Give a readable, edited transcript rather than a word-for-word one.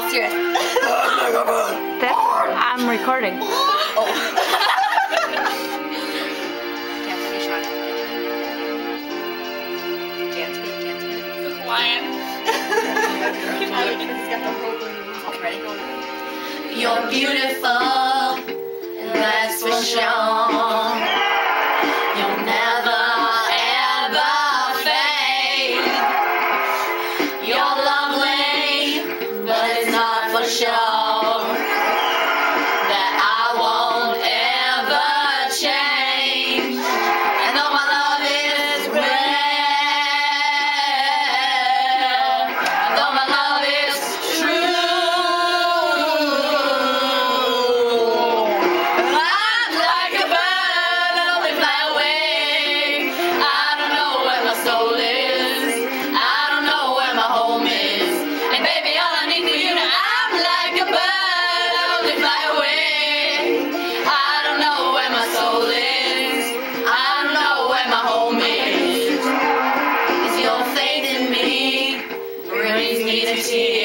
No, serious. I'm recording. Oh. Dance like a shot. Dance good. The Hawaiian. Okay, ready? You're beautiful, that's for sure. You'll never ever fade. You're lovely, but it's not for sure that I won't ever change. And though my love is real, and though my love is true, I'm like a bird that only fly away. I don't know where my soul is, I don't know where my home is. And baby, all I need for you now, I'm like a bird that only fly away. I don't know where my soul is, I don't know where my home is. Is your faith in me brings me to tears.